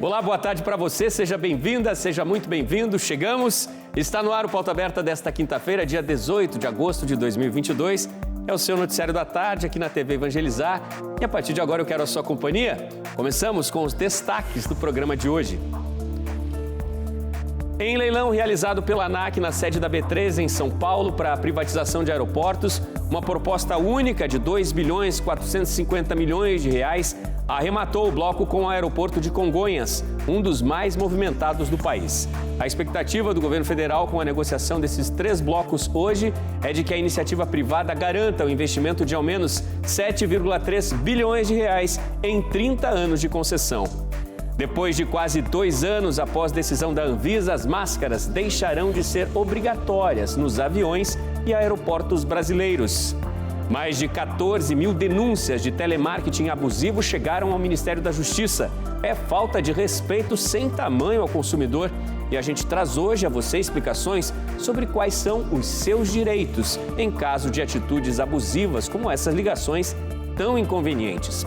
Olá, boa tarde para você, seja bem-vinda, seja muito bem-vindo. Chegamos, está no ar o Pauta Aberta desta quinta-feira, dia 18 de agosto de 2022. É o seu noticiário da tarde aqui na TV Evangelizar e a partir de agora eu quero a sua companhia. Começamos com os destaques do programa de hoje. Em leilão realizado pela ANAC na sede da B3 em São Paulo para a privatização de aeroportos, uma proposta única de 2.450 milhões de reais arrematou o bloco com o aeroporto de Congonhas, um dos mais movimentados do país. A expectativa do governo federal com a negociação desses 3 blocos hoje é de que a iniciativa privada garanta o investimento de ao menos 7,3 bilhões de reais em 30 anos de concessão. Depois de quase 2 anos após decisão da Anvisa, as máscaras deixarão de ser obrigatórias nos aviões e aeroportos brasileiros. Mais de 14 mil denúncias de telemarketing abusivo chegaram ao Ministério da Justiça. É falta de respeito sem tamanho ao consumidor. E a gente traz hoje a você explicações sobre quais são os seus direitos em caso de atitudes abusivas como essas ligações tão inconvenientes.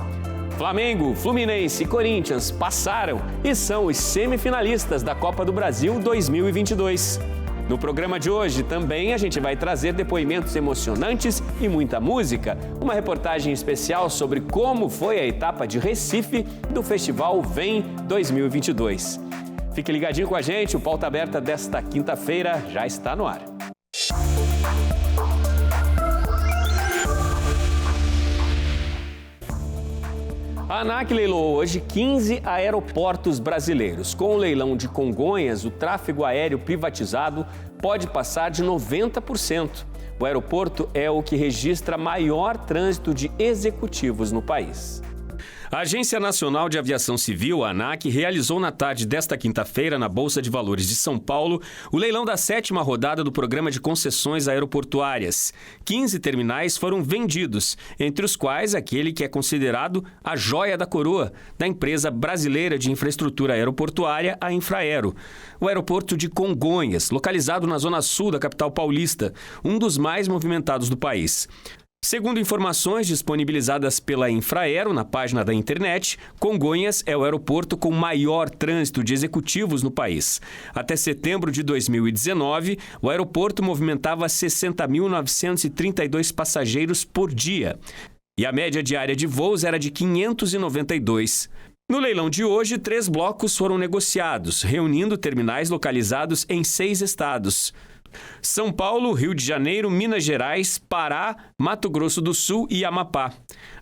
Flamengo, Fluminense e Corinthians passaram e são os semifinalistas da Copa do Brasil 2022. No programa de hoje também a gente vai trazer depoimentos emocionantes e muita música. Uma reportagem especial sobre como foi a etapa de Recife do Festival Vem 2022. Fique ligadinho com a gente, o Pauta Aberta desta quinta-feira já está no ar. A ANAC leilou hoje 15 aeroportos brasileiros. Com o leilão de Congonhas, o tráfego aéreo privatizado pode passar de 90%. O aeroporto é o que registra maior trânsito de executivos no país. A Agência Nacional de Aviação Civil, a ANAC, realizou na tarde desta quinta-feira, na Bolsa de Valores de São Paulo, o leilão da 7ª rodada do Programa de Concessões Aeroportuárias. 15 terminais foram vendidos, entre os quais aquele que é considerado a joia da coroa, da empresa brasileira de infraestrutura aeroportuária, a Infraero. O aeroporto de Congonhas, localizado na zona sul da capital paulista, um dos mais movimentados do país. Segundo informações disponibilizadas pela Infraero na página da internet, Congonhas é o aeroporto com maior trânsito de executivos no país. Até setembro de 2019, o aeroporto movimentava 60.932 passageiros por dia. E a média diária de voos era de 592. No leilão de hoje, 3 blocos foram negociados, reunindo terminais localizados em 6 estados. São Paulo, Rio de Janeiro, Minas Gerais, Pará, Mato Grosso do Sul e Amapá.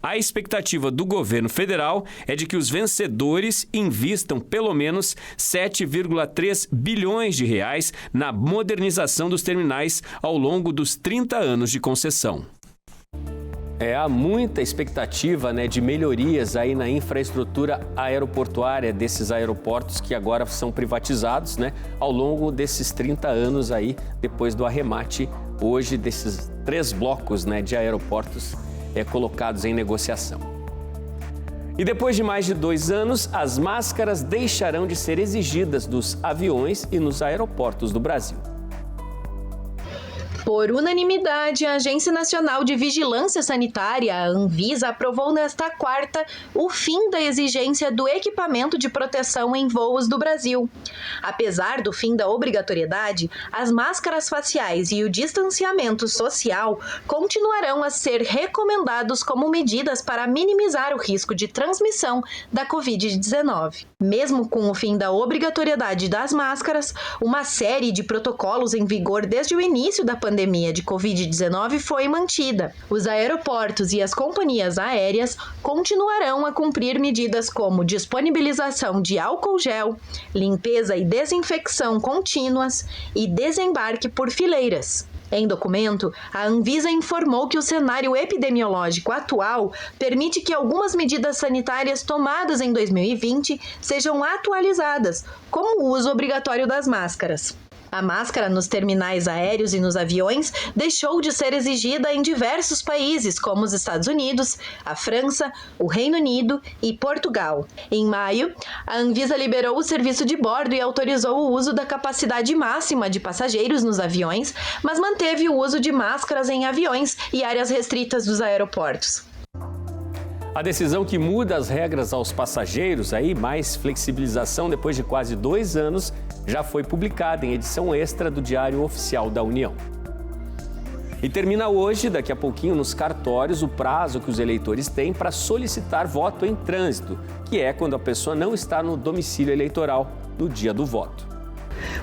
A expectativa do governo federal é de que os vencedores invistam pelo menos 7,3 bilhões de reais na modernização dos terminais ao longo dos 30 anos de concessão. Há muita expectativa, de melhorias aí na infraestrutura aeroportuária desses aeroportos que agora são privatizados, ao longo desses 30 anos aí, depois do arremate hoje desses 3 blocos, de aeroportos colocados em negociação. E depois de mais de 2 anos, as máscaras deixarão de ser exigidas dos aviões e nos aeroportos do Brasil. Por unanimidade, a Agência Nacional de Vigilância Sanitária, a Anvisa, aprovou nesta quarta o fim da exigência do equipamento de proteção em voos do Brasil. Apesar do fim da obrigatoriedade, as máscaras faciais e o distanciamento social continuarão a ser recomendados como medidas para minimizar o risco de transmissão da Covid-19. Mesmo com o fim da obrigatoriedade das máscaras, uma série de protocolos em vigor desde o início da pandemia de Covid-19 foi mantida. Os aeroportos e as companhias aéreas continuarão a cumprir medidas como disponibilização de álcool gel, limpeza e desinfecção contínuas e desembarque por fileiras. Em documento, a Anvisa informou que o cenário epidemiológico atual permite que algumas medidas sanitárias tomadas em 2020 sejam atualizadas, como o uso obrigatório das máscaras. A máscara nos terminais aéreos e nos aviões deixou de ser exigida em diversos países, como os Estados Unidos, a França, o Reino Unido e Portugal. Em maio, a Anvisa liberou o serviço de bordo e autorizou o uso da capacidade máxima de passageiros nos aviões, mas manteve o uso de máscaras em aviões e áreas restritas dos aeroportos. A decisão que muda as regras aos passageiros, mais flexibilização depois de quase 2 anos, já foi publicada em edição extra do Diário Oficial da União. E termina hoje, daqui a pouquinho, nos cartórios, o prazo que os eleitores têm para solicitar voto em trânsito, que é quando a pessoa não está no domicílio eleitoral no dia do voto.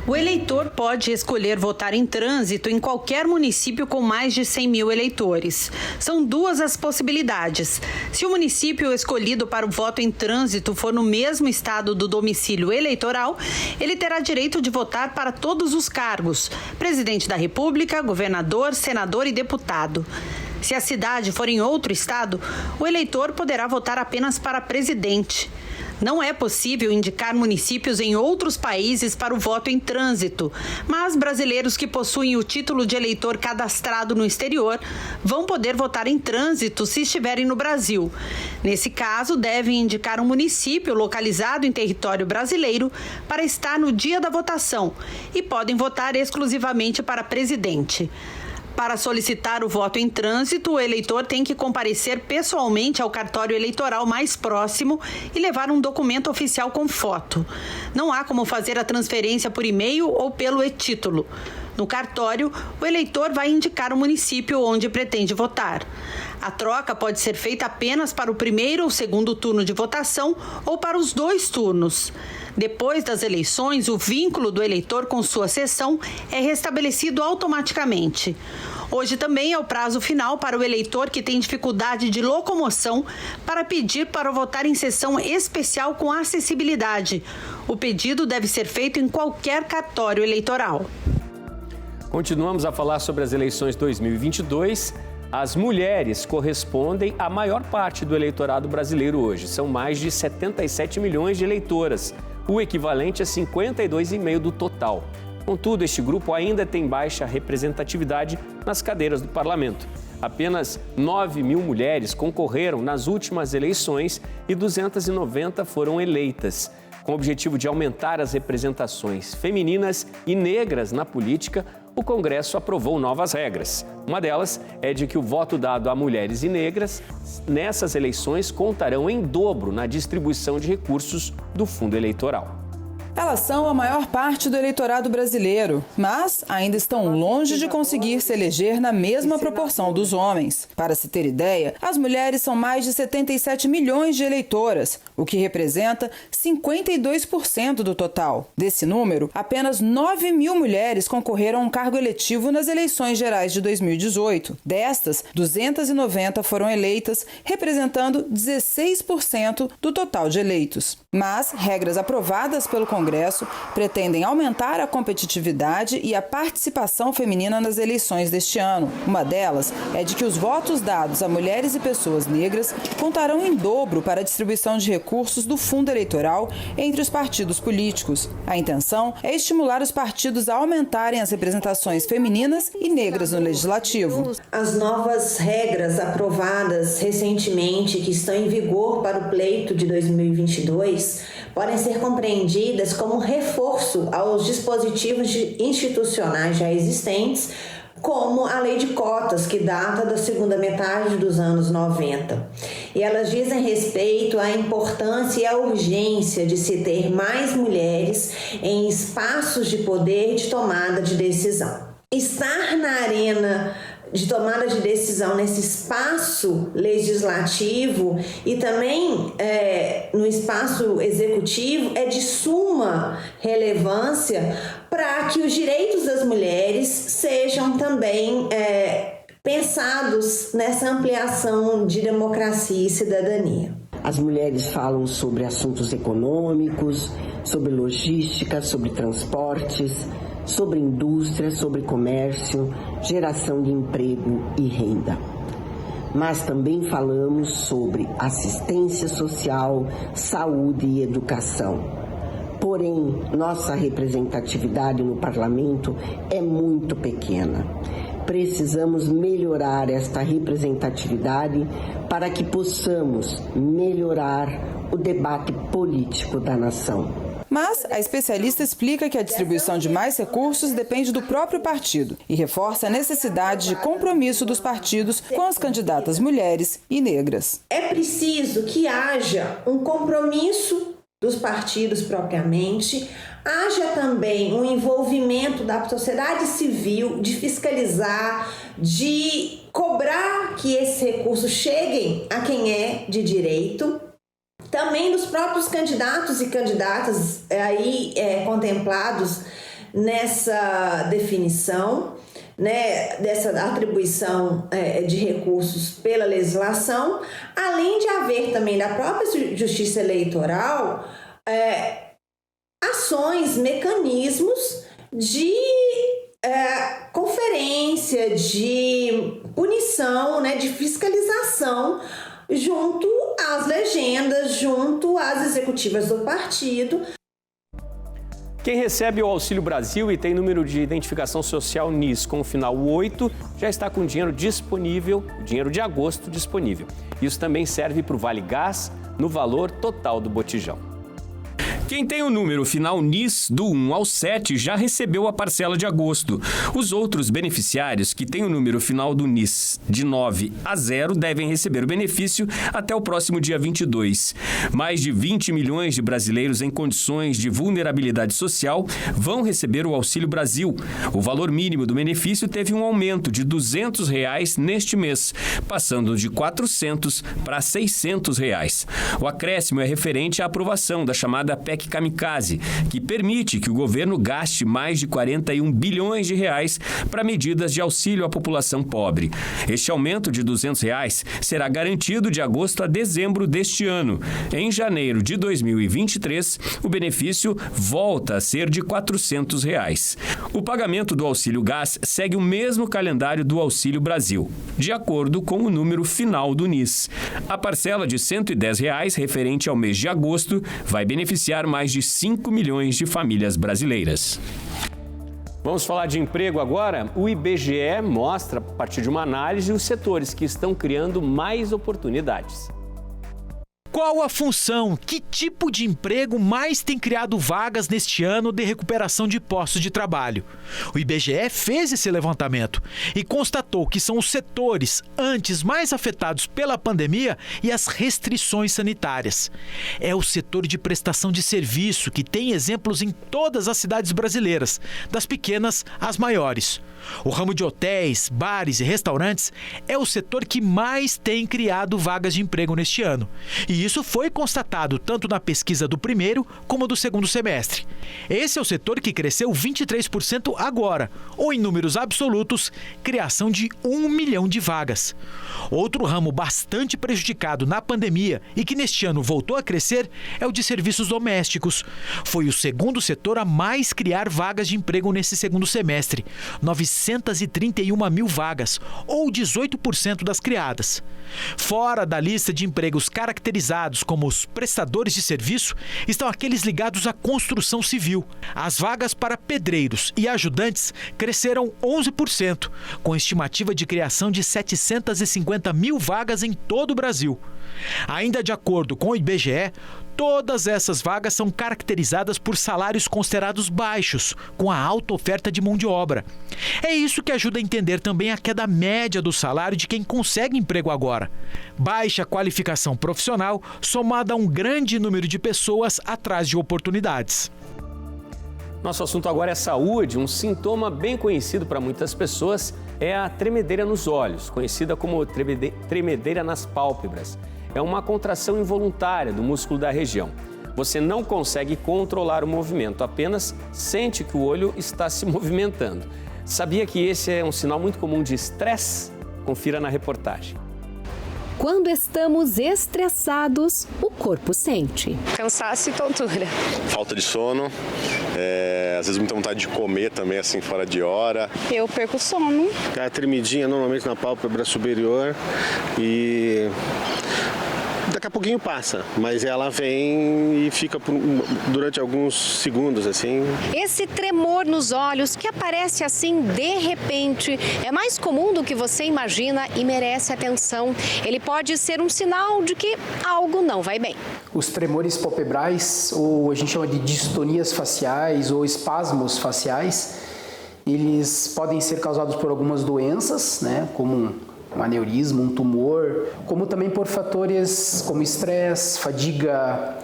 O eleitor pode escolher votar em trânsito em qualquer município com mais de 100 mil eleitores. São 2 as possibilidades. Se o município escolhido para o voto em trânsito for no mesmo estado do domicílio eleitoral, ele terá direito de votar para todos os cargos: presidente da República, governador, senador e deputado. Se a cidade for em outro estado, o eleitor poderá votar apenas para presidente. Não é possível indicar municípios em outros países para o voto em trânsito, mas brasileiros que possuem o título de eleitor cadastrado no exterior vão poder votar em trânsito se estiverem no Brasil. Nesse caso, devem indicar um município localizado em território brasileiro para estar no dia da votação e podem votar exclusivamente para presidente. Para solicitar o voto em trânsito, o eleitor tem que comparecer pessoalmente ao cartório eleitoral mais próximo e levar um documento oficial com foto. Não há como fazer a transferência por e-mail ou pelo e-título. No cartório, o eleitor vai indicar o município onde pretende votar. A troca pode ser feita apenas para o primeiro ou segundo turno de votação ou para os 2 turnos. Depois das eleições, o vínculo do eleitor com sua seção é restabelecido automaticamente. Hoje também é o prazo final para o eleitor que tem dificuldade de locomoção para pedir para votar em sessão especial com acessibilidade. O pedido deve ser feito em qualquer cartório eleitoral. Continuamos a falar sobre as eleições 2022. As mulheres correspondem à maior parte do eleitorado brasileiro hoje. São mais de 77 milhões de eleitoras, o equivalente a 52,5% do total. Contudo, este grupo ainda tem baixa representatividade nas cadeiras do parlamento. Apenas 9 mil mulheres concorreram nas últimas eleições e 290 foram eleitas. Com o objetivo de aumentar as representações femininas e negras na política, o Congresso aprovou novas regras. Uma delas é de que o voto dado a mulheres e negras nessas eleições contarão em dobro na distribuição de recursos do fundo eleitoral. Elas são a maior parte do eleitorado brasileiro, mas ainda estão longe de conseguir se eleger na mesma proporção dos homens. Para se ter ideia, as mulheres são mais de 77 milhões de eleitoras, o que representa 52% do total. Desse número, apenas 9 mil mulheres concorreram a um cargo eletivo nas eleições gerais de 2018. Destas, 290 foram eleitas, representando 16% do total de eleitos. Mas regras aprovadas pelo Congresso pretendem aumentar a competitividade e a participação feminina nas eleições deste ano. Uma delas é de que os votos dados a mulheres e pessoas negras contarão em dobro para a distribuição de recursos do fundo eleitoral entre os partidos políticos. A intenção é estimular os partidos a aumentarem as representações femininas e negras no legislativo. As novas regras aprovadas recentemente, que estão em vigor para o pleito de 2022, podem ser compreendidas como reforço aos dispositivos institucionais já existentes, como a lei de cotas, que data da segunda metade dos anos 90. E elas dizem respeito à importância e à urgência de se ter mais mulheres em espaços de poder de tomada de decisão. Estar na arena de tomada de decisão nesse espaço legislativo e também no espaço executivo é de suma relevância para que os direitos das mulheres sejam também pensados nessa ampliação de democracia e cidadania. As mulheres falam sobre assuntos econômicos, sobre logística, sobre transportes, sobre indústria, sobre comércio, geração de emprego e renda. Mas também falamos sobre assistência social, saúde e educação. Porém, nossa representatividade no parlamento é muito pequena. Precisamos melhorar esta representatividade para que possamos melhorar o debate político da nação. Mas a especialista explica que a distribuição de mais recursos depende do próprio partido e reforça a necessidade de compromisso dos partidos com as candidatas mulheres e negras. É preciso que haja um compromisso dos partidos propriamente, haja também um envolvimento da sociedade civil, de fiscalizar, de cobrar que esses recursos cheguem a quem é de direito, também dos próprios candidatos e candidatas aí contemplados nessa definição, né, dessa atribuição de recursos pela legislação, além de haver também da própria Justiça Eleitoral ações, mecanismos de conferência, de punição, né, de fiscalização junto às legendas, junto às executivas do partido. Quem recebe o Auxílio Brasil e tem número de identificação social NIS com o final 8 já está com dinheiro disponível, dinheiro de agosto disponível. Isso também serve para o Vale Gás no valor total do botijão. Quem tem o número final NIS do 1 ao 7 já recebeu a parcela de agosto. Os outros beneficiários que têm o número final do NIS de 9 a 0 devem receber o benefício até o próximo dia 22. Mais de 20 milhões de brasileiros em condições de vulnerabilidade social vão receber o Auxílio Brasil. O valor mínimo do benefício teve um aumento de R$ 200 neste mês, passando de R$ 400 para R$ 600. O acréscimo é referente à aprovação da chamada PEC Kamikaze, que permite que o governo gaste mais de 41 bilhões de reais para medidas de auxílio à população pobre. Este aumento de R$ 200 será garantido de agosto a dezembro deste ano. Em janeiro de 2023, o benefício volta a ser de R$ 400. O pagamento do Auxílio Gás segue o mesmo calendário do Auxílio Brasil, de acordo com o número final do NIS. A parcela de R$ 110 referente ao mês de agosto vai beneficiar mais de 5 milhões de famílias brasileiras. Vamos falar de emprego agora? O IBGE mostra, a partir de uma análise, os setores que estão criando mais oportunidades. Qual a função, que tipo de emprego mais tem criado vagas neste ano de recuperação de postos de trabalho? O IBGE fez esse levantamento e constatou que são os setores antes mais afetados pela pandemia e as restrições sanitárias. É o setor de prestação de serviço, que tem exemplos em todas as cidades brasileiras, das pequenas às maiores. O ramo de hotéis, bares e restaurantes é o setor que mais tem criado vagas de emprego neste ano. E isso foi constatado tanto na pesquisa do primeiro como do segundo semestre. Esse é o setor que cresceu 23% agora, ou em números absolutos, criação de 1 milhão de vagas. Outro ramo bastante prejudicado na pandemia e que neste ano voltou a crescer é o de serviços domésticos. Foi o segundo setor a mais criar vagas de emprego nesse segundo semestre, 931 mil vagas, ou 18% das criadas. Fora da lista de empregos caracterizados como os prestadores de serviço, estão aqueles ligados à construção civil. As vagas para pedreiros e ajudantes cresceram 11%, com estimativa de criação de 750 mil vagas em todo o Brasil. Ainda de acordo com o IBGE, todas essas vagas são caracterizadas por salários considerados baixos, com a alta oferta de mão de obra. É isso que ajuda a entender também a queda média do salário de quem consegue emprego agora. Baixa qualificação profissional, somada a um grande número de pessoas atrás de oportunidades. Nosso assunto agora é saúde. Um sintoma bem conhecido para muitas pessoas é a tremedeira nos olhos, conhecida como tremedeira nas pálpebras. É uma contração involuntária do músculo da região. Você não consegue controlar o movimento, apenas sente que o olho está se movimentando. Sabia que esse é um sinal muito comum de estresse? Confira na reportagem. Quando estamos estressados, o corpo sente. Cansaço e tontura. Falta de sono, às vezes muita vontade de comer também, assim, fora de hora. Eu perco o sono. A tremidinha normalmente na pálpebra superior e daqui a pouquinho passa, mas ela vem e fica durante alguns segundos, assim. Esse tremor nos olhos que aparece assim de repente é mais comum do que você imagina e merece atenção. Ele pode ser um sinal de que algo não vai bem. Os tremores palpebrais, ou a gente chama de distonias faciais ou espasmos faciais, eles podem ser causados por algumas doenças, né, como um aneurisma, um tumor, como também por fatores como estresse, fadiga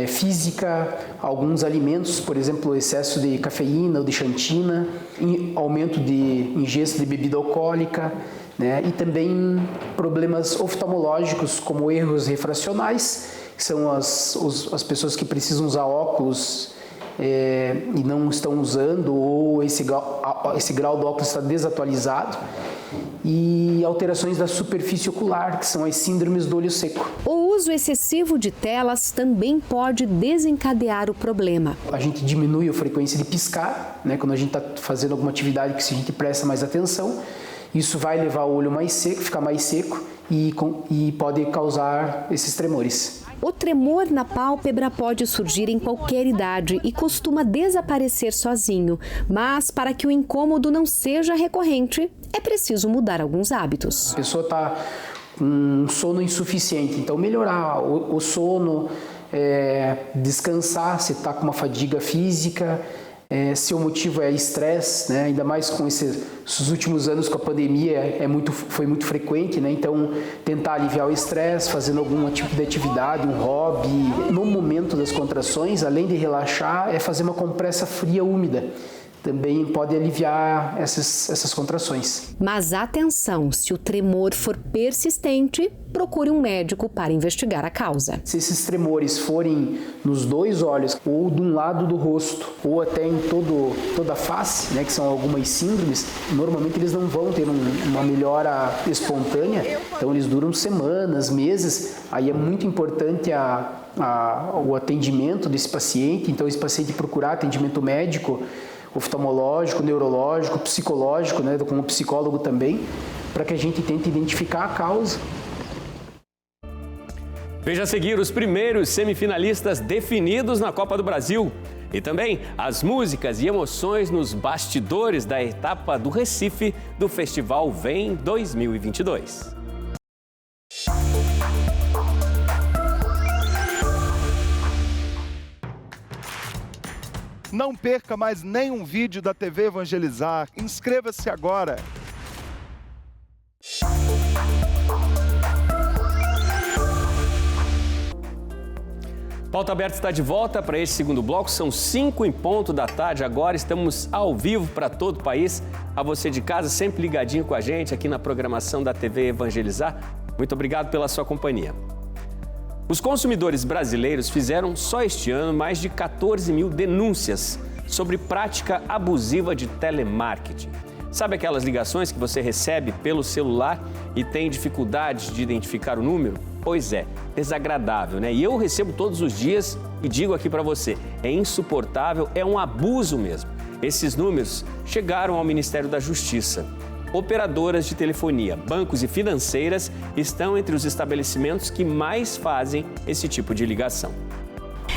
física, alguns alimentos, por exemplo, excesso de cafeína ou de xantina, aumento de ingesta de bebida alcoólica, né, e também problemas oftalmológicos como erros refracionais, que são as pessoas que precisam usar óculos e não estão usando, ou esse grau do óculos está desatualizado, e alterações da superfície ocular, que são as síndromes do olho seco. O uso excessivo de telas também pode desencadear o problema. A gente diminui a frequência de piscar, né, quando a gente está fazendo alguma atividade que a gente presta mais atenção. Isso vai levar o olho mais seco, ficar mais seco e pode causar esses tremores. O tremor na pálpebra pode surgir em qualquer idade e costuma desaparecer sozinho. Mas para que o incômodo não seja recorrente, é preciso mudar alguns hábitos. A pessoa está com um sono insuficiente, então melhorar o sono, descansar se está com uma fadiga física. Se o motivo é estresse, né? Ainda mais com esses últimos anos com a pandemia, foi muito frequente, né? Então, tentar aliviar o estresse, fazendo algum tipo de atividade, um hobby. No momento das contrações, além de relaxar, é fazer uma compressa fria úmida. Também pode aliviar essas contrações. Mas atenção, se o tremor for persistente, procure um médico para investigar a causa. Se esses tremores forem nos dois olhos, ou de um lado do rosto, ou até em toda a face, né, que são algumas síndromes, normalmente eles não vão ter uma melhora espontânea, então eles duram semanas, meses. Aí é muito importante o atendimento desse paciente, então esse paciente procurar atendimento médico, oftalmológico, neurológico, psicológico, né, com um psicólogo também, para que a gente tente identificar a causa. Veja a seguir os primeiros semifinalistas definidos na Copa do Brasil e também as músicas e emoções nos bastidores da etapa do Recife do Festival Vem 2022. Não perca mais nenhum vídeo da TV Evangelizar. Inscreva-se agora. Pauta Aberta está de volta para este segundo bloco. São 5 em ponto da tarde. Agora estamos ao vivo para todo o país. A você de casa, sempre ligadinho com a gente aqui na programação da TV Evangelizar. Muito obrigado pela sua companhia. Os consumidores brasileiros fizeram só este ano mais de 14 mil denúncias sobre prática abusiva de telemarketing. Sabe aquelas ligações que você recebe pelo celular e tem dificuldade de identificar o número? Pois é, desagradável, né? E eu recebo todos os dias e digo aqui para você, é insuportável, é um abuso mesmo. Esses números chegaram ao Ministério da Justiça. Operadoras de telefonia, bancos e financeiras estão entre os estabelecimentos que mais fazem esse tipo de ligação.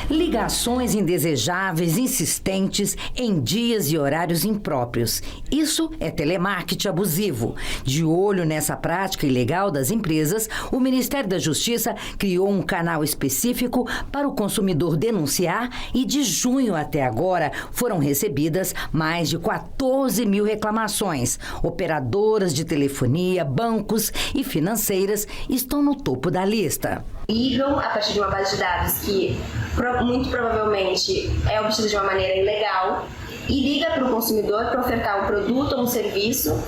Ligações indesejáveis, insistentes, em dias e horários impróprios. Isso é telemarketing abusivo. De olho nessa prática ilegal das empresas, o Ministério da Justiça criou um canal específico para o consumidor denunciar e de junho até agora foram recebidas mais de 14 mil reclamações. Operadoras de telefonia, bancos e financeiras estão no topo da lista. Ligam a partir de uma base de dados que muito provavelmente é obtida de uma maneira ilegal e liga para o consumidor para ofertar um produto ou um serviço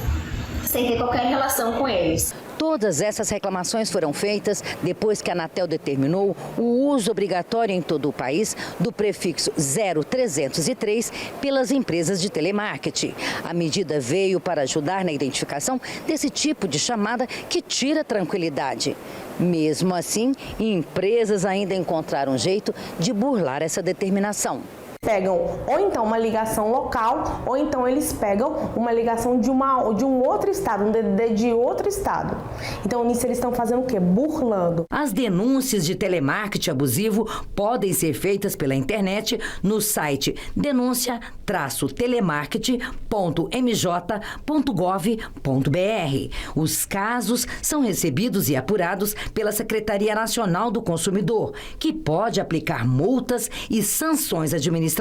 sem ter qualquer relação com eles. Todas essas reclamações foram feitas depois que a Anatel determinou o uso obrigatório em todo o país do prefixo 0303 pelas empresas de telemarketing. A medida veio para ajudar na identificação desse tipo de chamada que tira tranquilidade. Mesmo assim, empresas ainda encontraram um jeito de burlar essa determinação. pegam ou então uma ligação local, ou então eles pegam uma ligação de um outro estado, um DDD de outro estado. Então, nisso eles estão fazendo o quê? Burlando. As denúncias de telemarketing abusivo podem ser feitas pela internet no site denuncia-telemarketing.mj.gov.br. Os casos são recebidos e apurados pela Secretaria Nacional do Consumidor, que pode aplicar multas e sanções administrativas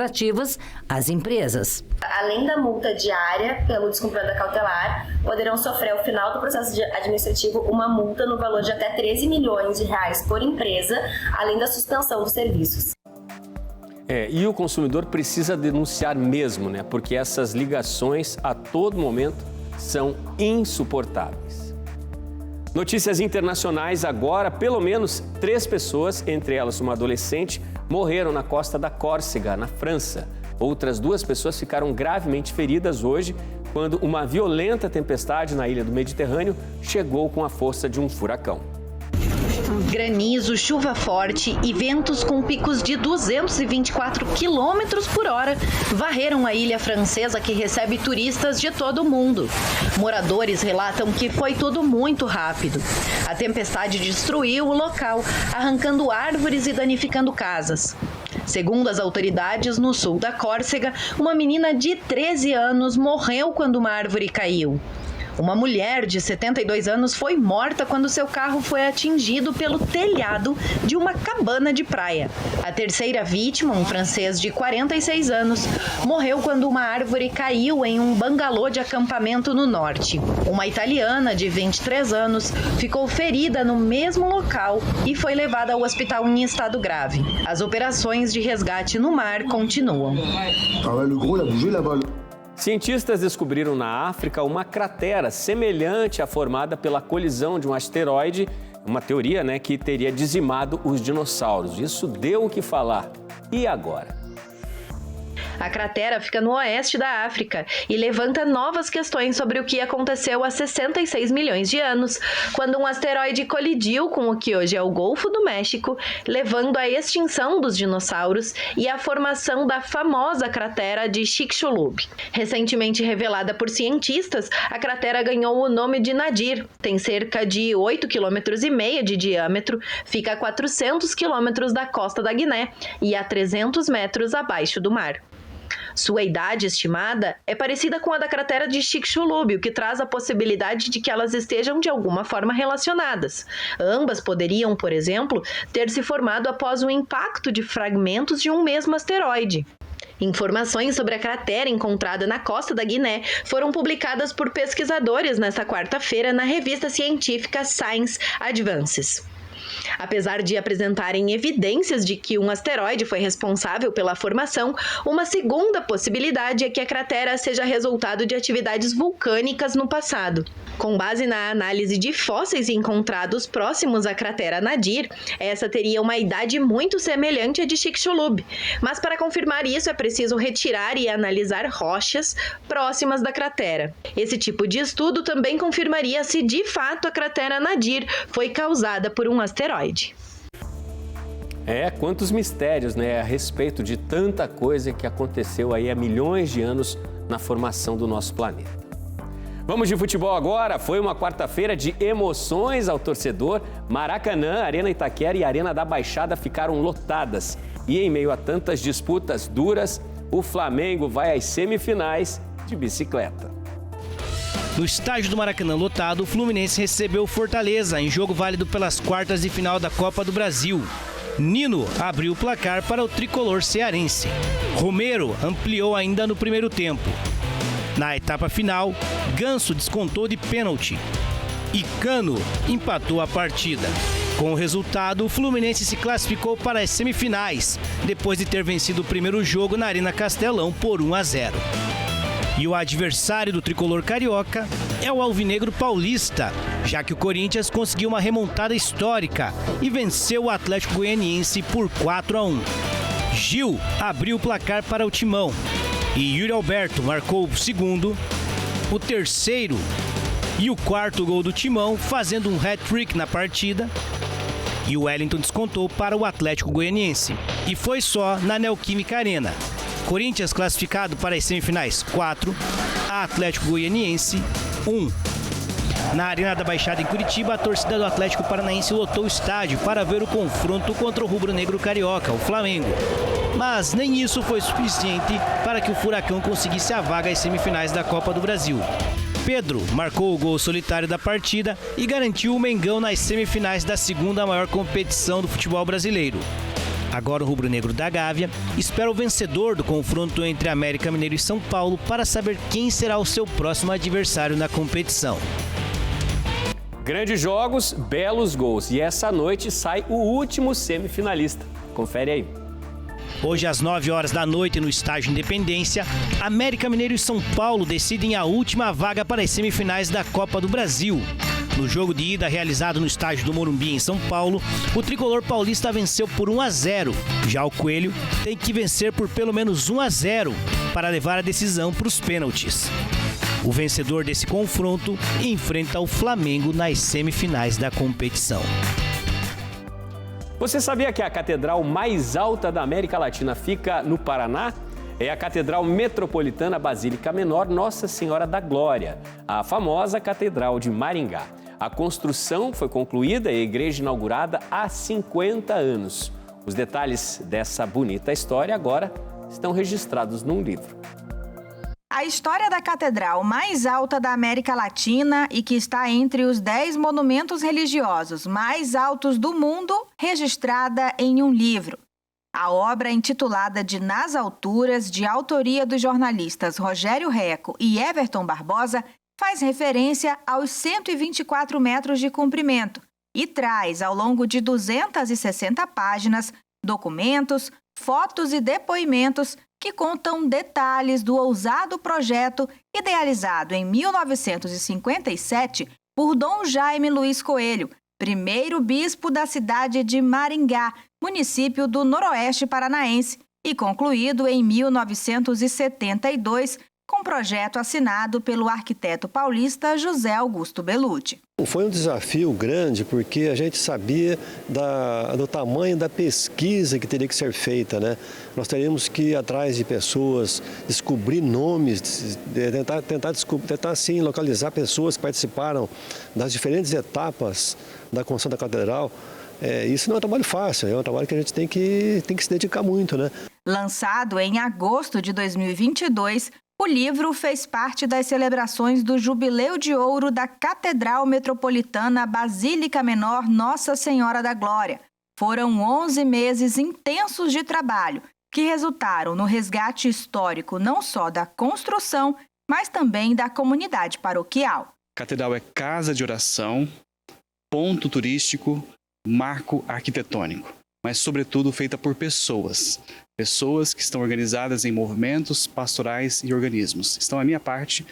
às empresas. Além da multa diária pelo descumprimento da cautelar, poderão sofrer ao final do processo administrativo uma multa no valor de até 13 milhões de reais por empresa, além da suspensão dos serviços. E o consumidor precisa denunciar mesmo, né? Porque essas ligações a todo momento são insuportáveis. Notícias internacionais agora, pelo menos 3 pessoas, entre elas uma adolescente, morreram na costa da Córcega, na França. Outras 2 pessoas ficaram gravemente feridas hoje, quando uma violenta tempestade na ilha do Mediterrâneo chegou com a força de um furacão. Granizo, chuva forte e ventos com picos de 224 km por hora varreram a ilha francesa que recebe turistas de todo o mundo. Moradores relatam que foi tudo muito rápido. A tempestade destruiu o local, arrancando árvores e danificando casas. Segundo as autoridades, no sul da Córcega, uma menina de 13 anos morreu quando uma árvore caiu. Uma mulher de 72 anos foi morta quando seu carro foi atingido pelo telhado de uma cabana de praia. A terceira vítima, um francês de 46 anos, morreu quando uma árvore caiu em um bangalô de acampamento no norte. Uma italiana de 23 anos ficou ferida no mesmo local e foi levada ao hospital em estado grave. As operações de resgate no mar continuam. Cientistas descobriram na África uma cratera semelhante à formada pela colisão de um asteroide, uma teoria, né, que teria dizimado os dinossauros. Isso deu o que falar. E agora? A cratera fica no oeste da África e levanta novas questões sobre o que aconteceu há 66 milhões de anos, quando um asteroide colidiu com o que hoje é o Golfo do México, levando à extinção dos dinossauros e à formação da famosa cratera de Chicxulub. Recentemente revelada por cientistas, a cratera ganhou o nome de Nadir. Tem cerca de 8,5 km de diâmetro, fica a 400 km da costa da Guiné e a 300 metros abaixo do mar. Sua idade estimada é parecida com a da cratera de Chicxulub, o que traz a possibilidade de que elas estejam de alguma forma relacionadas. Ambas poderiam, por exemplo, ter se formado após o impacto de fragmentos de um mesmo asteroide. Informações sobre a cratera encontrada na costa da Guiné foram publicadas por pesquisadores nesta quarta-feira na revista científica Science Advances. Apesar de apresentarem evidências de que um asteroide foi responsável pela formação, uma segunda possibilidade é que a cratera seja resultado de atividades vulcânicas no passado. Com base na análise de fósseis encontrados próximos à cratera Nadir, essa teria uma idade muito semelhante à de Chicxulub. Mas para confirmar isso é preciso retirar e analisar rochas próximas da cratera. Esse tipo de estudo também confirmaria se de fato a cratera Nadir foi causada por um asteroide. Quantos mistérios, né, a respeito de tanta coisa que aconteceu aí há milhões de anos na formação do nosso planeta. Vamos de futebol agora. Foi uma quarta-feira de emoções ao torcedor. Maracanã, Arena Itaquera e Arena da Baixada ficaram lotadas. E em meio a tantas disputas duras, o Flamengo vai às semifinais de bicicleta. No estádio do Maracanã lotado, o Fluminense recebeu o Fortaleza em jogo válido pelas quartas de final da Copa do Brasil. Nino abriu o placar para o tricolor cearense. Romero ampliou ainda no primeiro tempo. Na etapa final, Ganso descontou de pênalti e Cano empatou a partida. Com o resultado, o Fluminense se classificou para as semifinais, depois de ter vencido o primeiro jogo na Arena Castelão por 1-0. E o adversário do tricolor carioca é o alvinegro paulista, já que o Corinthians conseguiu uma remontada histórica e venceu o Atlético Goianiense por 4-1. Gil abriu o placar para o Timão e Yuri Alberto marcou o segundo, o terceiro e o quarto gol do Timão, fazendo um hat-trick na partida. E o Wellington descontou para o Atlético Goianiense. E foi só na Neoquímica Arena. Corinthians classificado para as semifinais 4, Atlético Goianiense 1. Na Arena da Baixada em Curitiba, a torcida do Atlético Paranaense lotou o estádio para ver o confronto contra o rubro-negro carioca, o Flamengo. Mas nem isso foi suficiente para que o Furacão conseguisse a vaga às semifinais da Copa do Brasil. Pedro marcou o gol solitário da partida e garantiu o Mengão nas semifinais da segunda maior competição do futebol brasileiro. Agora o rubro-negro da Gávea espera o vencedor do confronto entre América Mineiro e São Paulo para saber quem será o seu próximo adversário na competição. Grandes jogos, belos gols. E essa noite sai o último semifinalista. Confere aí. Hoje, às 9 horas da noite, no Estádio Independência, América Mineiro e São Paulo decidem a última vaga para as semifinais da Copa do Brasil. No jogo de ida realizado no estádio do Morumbi, em São Paulo, o tricolor paulista venceu por 1-0. Já o Coelho tem que vencer por pelo menos 1-0 para levar a decisão para os pênaltis. O vencedor desse confronto enfrenta o Flamengo nas semifinais da competição. Você sabia que a catedral mais alta da América Latina fica no Paraná? É a Catedral Metropolitana Basílica Menor Nossa Senhora da Glória, a famosa Catedral de Maringá. A construção foi concluída e a igreja inaugurada há 50 anos. Os detalhes dessa bonita história agora estão registrados num livro. A história da catedral mais alta da América Latina e que está entre os 10 monumentos religiosos mais altos do mundo, registrada em um livro. A obra, intitulada de Nas Alturas, de autoria dos jornalistas Rogério Reco e Everton Barbosa, faz referência aos 124 metros de comprimento e traz, ao longo de 260 páginas, documentos, fotos e depoimentos que contam detalhes do ousado projeto idealizado em 1957 por Dom Jaime Luiz Coelho, primeiro bispo da cidade de Maringá, município do Noroeste Paranaense, e concluído em 1972 com projeto assinado pelo arquiteto paulista José Augusto Bellucci. Foi um desafio grande porque a gente sabia do tamanho da pesquisa que teria que ser feita, né? Nós teríamos que ir atrás de pessoas, descobrir nomes, tentar assim, localizar pessoas que participaram das diferentes etapas da construção da catedral. Isso não é um trabalho fácil, é um trabalho que a gente tem que se dedicar muito, né? Lançado em agosto de 2022, o livro fez parte das celebrações do Jubileu de Ouro da Catedral Metropolitana Basílica Menor Nossa Senhora da Glória. Foram 11 meses intensos de trabalho, que resultaram no resgate histórico não só da construção, mas também da comunidade paroquial. A catedral é casa de oração, ponto turístico, marco arquitetônico, mas sobretudo feita por pessoas que estão organizadas em movimentos pastorais e organismos. Então a minha parte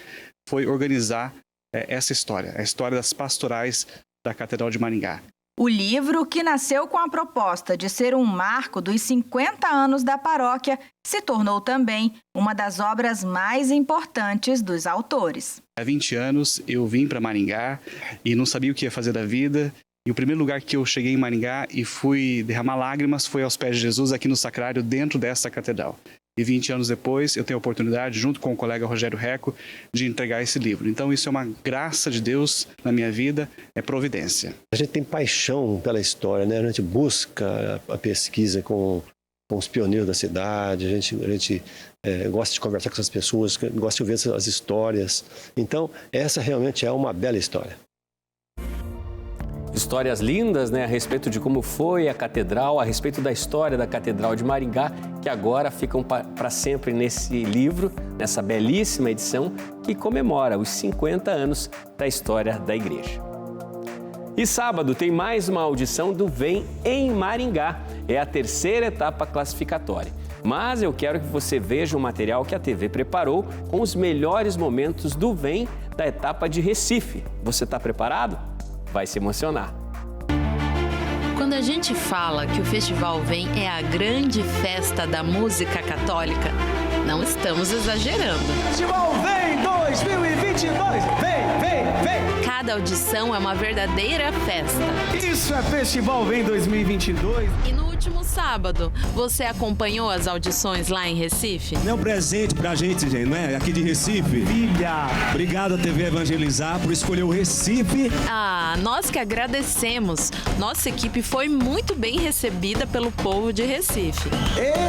foi organizar essa história, a história das pastorais da Catedral de Maringá. O livro, que nasceu com a proposta de ser um marco dos 50 anos da paróquia, se tornou também uma das obras mais importantes dos autores. Há 20 anos eu vim para Maringá e não sabia o que ia fazer da vida. E o primeiro lugar que eu cheguei em Maringá e fui derramar lágrimas foi aos pés de Jesus, aqui no sacrário, dentro dessa catedral. E 20 anos depois, eu tenho a oportunidade, junto com o colega Rogério Reco, de entregar esse livro. Então, isso é uma graça de Deus na minha vida, é providência. A gente tem paixão pela história, né? A gente busca a pesquisa com os pioneiros da cidade, a gente gosta de conversar com essas pessoas, gosta de ouvir as histórias. Então, essa realmente é uma bela história. Histórias lindas, né, a respeito de como foi a catedral, a respeito da história da Catedral de Maringá, que agora ficam para sempre nesse livro, nessa belíssima edição que comemora os 50 anos da história da igreja. E sábado tem mais uma audição do Vem em Maringá. É a terceira etapa classificatória. Mas eu quero que você veja o material que a TV preparou com os melhores momentos do Vem da etapa de Recife. Você está preparado? Vai se emocionar. Quando a gente fala que o Festival Vem é a grande festa da música católica, não estamos exagerando. Festival Vem 2022, vem! Cada audição é uma verdadeira festa. Isso é Festival Vem 2022. E no último sábado, você acompanhou as audições lá em Recife? É um presente pra gente, não é? Aqui de Recife. Filha! Obrigado a TV Evangelizar por escolher o Recife. Ah, nós que agradecemos. Nossa equipe foi muito bem recebida pelo povo de Recife.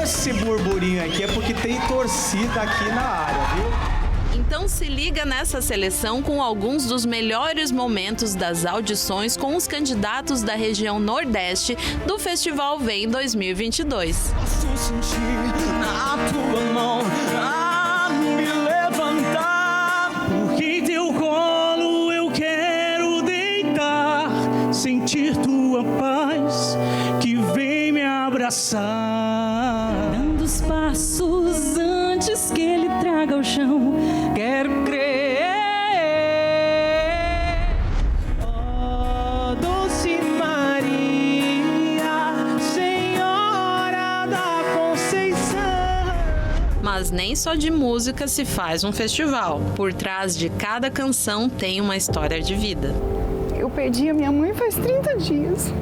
Esse burburinho aqui é porque tem torcida aqui na área, viu? Então se liga nessa seleção com alguns dos melhores momentos das audições com os candidatos da região Nordeste do Festival Vem 2022. Posso sentir a tua mão a me levantar, porque em teu colo eu quero deitar, sentir tua paz que vem me abraçar. Dando os passos antes que ele traga ao chão, quero crer. Oh, doce Maria, Senhora da Conceição. Mas nem só de música se faz um festival. Por trás de cada canção tem uma história de vida. Eu perdi a minha mãe faz 30 dias.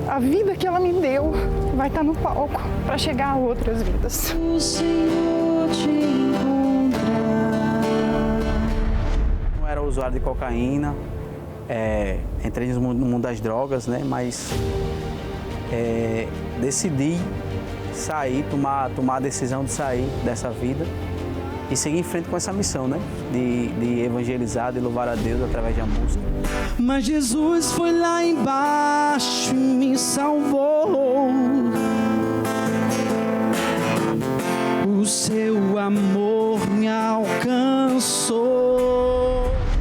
A vida que ela me deu vai estar no palco para chegar a outras vidas. O Senhor te encontrar. Não era usuário de cocaína, entrei no mundo das drogas, né? Mas decidi sair, tomar a decisão de sair dessa vida e seguir em frente com essa missão, né? De evangelizar, de louvar a Deus através da música. Mas Jesus foi lá embaixo e me salvou. O seu amor me alcançou.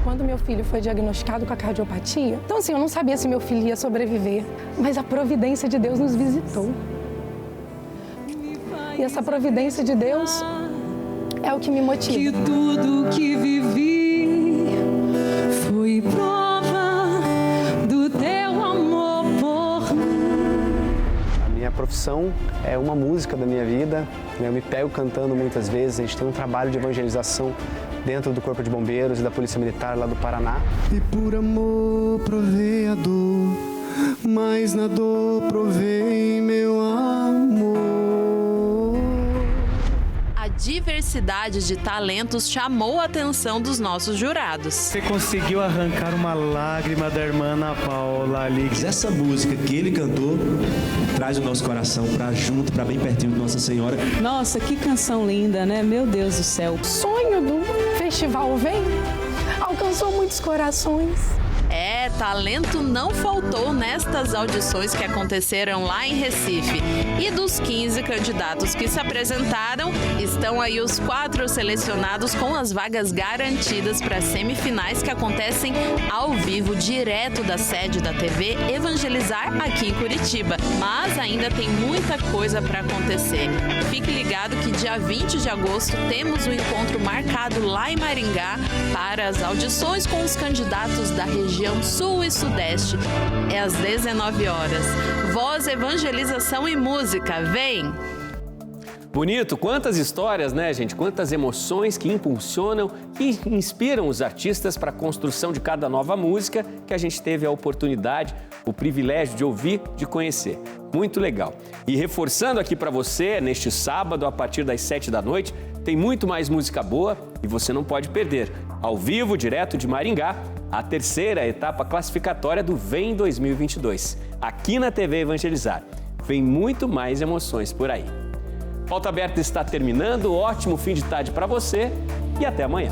Quando meu filho foi diagnosticado com a cardiopatia, então assim, eu não sabia se meu filho ia sobreviver, mas a providência de Deus nos visitou. E essa providência de Deus é o que me motiva. Que tudo que vivi foi prova do teu amor por mim. A minha profissão é uma música da minha vida, eu me pego cantando muitas vezes. A gente tem um trabalho de evangelização dentro do Corpo de Bombeiros e da Polícia Militar lá do Paraná. E por amor provei a dor, mas na dor provei meu amor. A diversidade de talentos chamou a atenção dos nossos jurados. Você conseguiu arrancar uma lágrima da irmã Ana Paula ali. Essa música que ele cantou traz o nosso coração para junto, para bem pertinho de Nossa Senhora. Nossa, que canção linda, né? Meu Deus do céu. O sonho do Festival Vem alcançou muitos corações. Talento não faltou nestas audições que aconteceram lá em Recife. E dos 15 candidatos que se apresentaram, estão aí os 4 selecionados com as vagas garantidas para as semifinais que acontecem ao vivo, direto da sede da TV Evangelizar aqui em Curitiba. Mas ainda tem muita coisa para acontecer. Fique ligado que dia 20 de agosto temos um encontro marcado lá em Maringá para as audições com os candidatos da região Sul e Sudeste. É às 19 horas. Voz, evangelização e música. Vem! Bonito, quantas histórias, né, gente? Quantas emoções que impulsionam, que inspiram os artistas para a construção de cada nova música que a gente teve a oportunidade, o privilégio de ouvir, de conhecer. Muito legal. E reforçando aqui para você, neste sábado, a partir das 7 da noite, tem muito mais música boa e você não pode perder. Ao vivo, direto de Maringá, a terceira etapa classificatória do Vem 2022. Aqui na TV Evangelizar. Vem muito mais emoções por aí. Pauta Aberta está terminando. Ótimo fim de tarde para você e até amanhã.